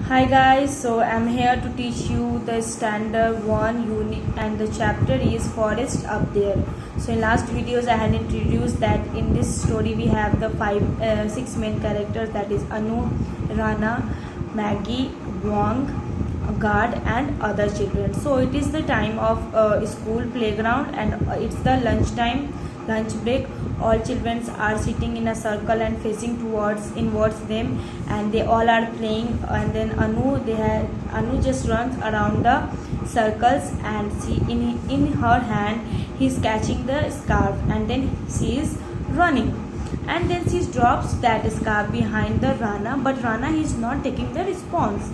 Hi guys, so I'm here to teach you the standard 1 unit and the chapter is forest up there. So in last videos I had introduced that in this story we have the six main characters, that is Anu, Rana, Maggie, Wang, Guard and other children. So it is the time of school playground and it's the lunch break. All children are sitting in a circle and facing inwards them, and they all are playing. And then Anu just runs around the circles, and she in her hand he's catching the scarf, and then she is running, and then she drops that scarf behind the Rana, but Rana is not taking the response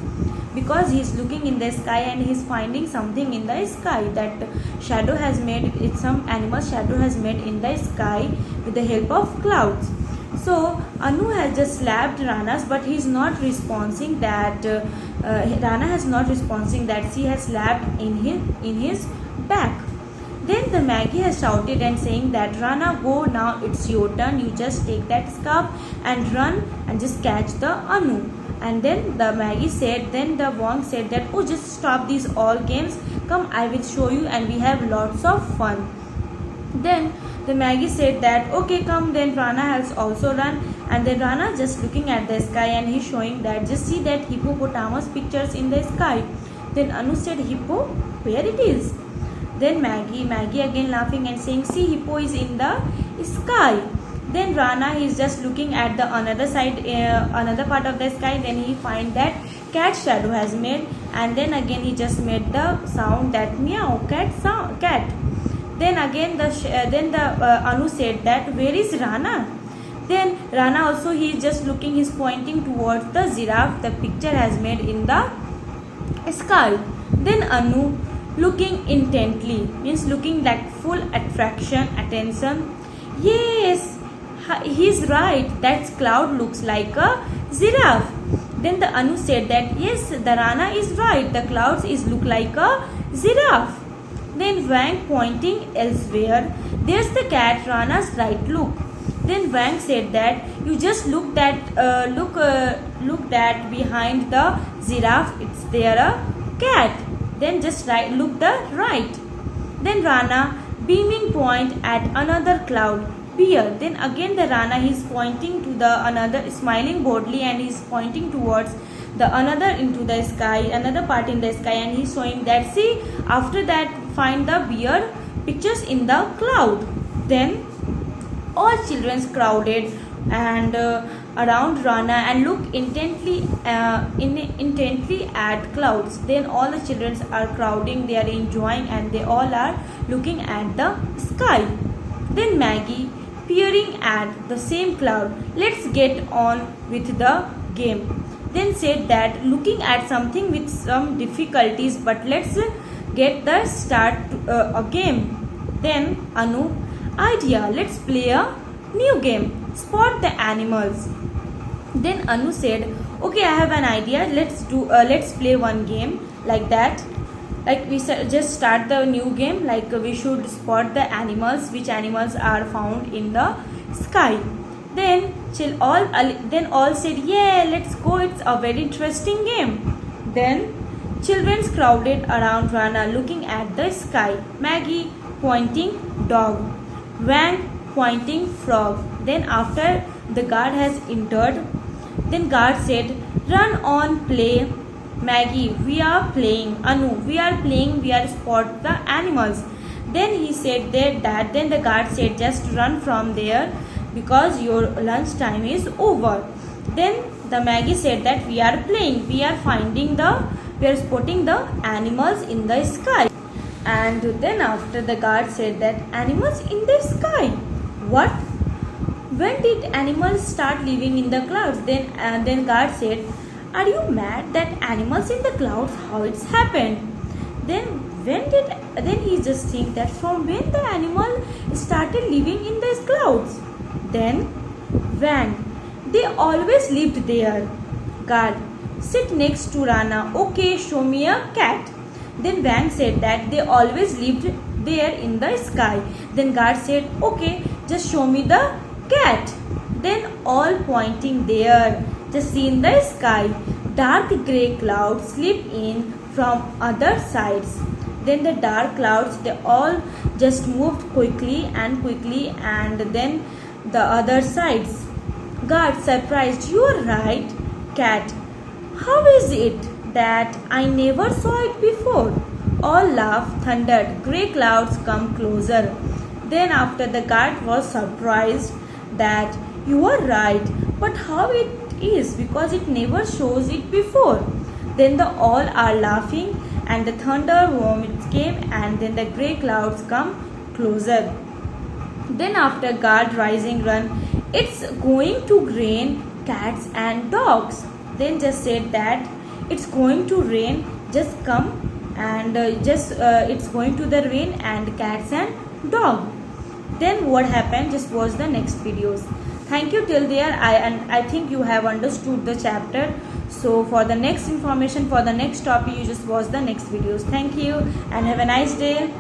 because he's looking in the sky and he's finding something in the sky, that shadow has made it, some animal shadow has made in the sky with the help of clouds. So Anu has just slapped Rana's, but he's not responding that Rana has not responding that she has slapped in his back. Then the Maggie has shouted and saying that Rana, go now, it's your turn, you just take that scarf and run and just catch the Anu. And then the Wang said that, oh, just stop these all games, come, I will show you and we have lots of fun. Then the Maggie said that, okay, come. Then Rana has also run, and then Rana just looking at the sky and he's showing that, just see that hippopotamus pictures in the sky. Then Anu said, hippo, where it is? Then Maggie again laughing and saying, see, hippo is in the sky. Then Rana is just looking at the another side, another part of the sky. Then he find that cat shadow has made, and then again he just made the sound that meow, cat. Then again Anu said that, where is Rana? Then Rana also, he is just looking, he is pointing towards the giraffe the picture has made in the sky. Then Anu looking intently, means looking like full attention. Yes, he's right, that cloud looks like a giraffe. Then the Anu said that, yes, the Rana is right, the clouds look like a giraffe. Then Wang pointing elsewhere, there's the cat, Rana's right, look. Then Wang said that, you just look that behind the giraffe, it's there a cat. Then just look the right. Then Rana beaming point at another cloud, bear. Then again the Rana is pointing to the another, smiling boldly, and he's pointing towards the another into the sky, another part in the sky, and he's showing that, see, after that find the bear pictures in the cloud. Then all children crowded and around Rana and look intently at clouds. Then all the children are crowding, they are enjoying, and they all are looking at the sky. Then Maggie peering at the same cloud, let's get on with the game. Then said that, looking at something with some difficulties, but let's get the start a game. Then Anu, idea, let's play a new game, spot the animals. Then Anu said, okay, I have an idea, let's play one game like that, like we just start the new game, like we should spot the animals, which animals are found in the sky. Then all said, yeah, let's go, it's a very interesting game. Then children crowded around Rana looking at the sky. Maggie pointing dog, Wang pointing frog. Then after the guard has entered, then guard said, run on, play. Maggie, we are playing. Anu, we are playing, we are spot the animals. Then he said that then the guard said, just run from there because your lunch time is over. Then the Maggie said that we are playing, we are spotting the animals in the sky. And then after the guard said that, animals in the sky, what? When did animals start living in the clouds? Then guard said, are you mad, that animals in the clouds, how it's happened? Then he just think that, from when the animal started living in the clouds? Then Wang, they always lived there. Guard, sit next to Rana, okay, show me a cat. Then Wang said that they always lived there in the sky. Then guard said, okay, just show me the cat. Then all pointing there, just see in the sky, dark grey clouds slip in from other sides. Then the dark clouds, they all just moved quickly, and then the other sides. Guard, surprised. You're right, Cat. How is it that I never saw it before? All laughed, thundered. Grey clouds come closer. Then after the guard was surprised that you are right, but how it is, because it never shows it before. Then the all are laughing, and the thunder vomits came, and then the grey clouds come closer. Then after guard rising run, it's going to rain cats and dogs. Then just said that it's going to rain, just come, and it's going to the rain and cats and dog. Then what happened, just watch the next videos. Thank you till there. I think you have understood the chapter. So for the next information, for the next topic, you just watch the next videos. Thank you and have a nice day.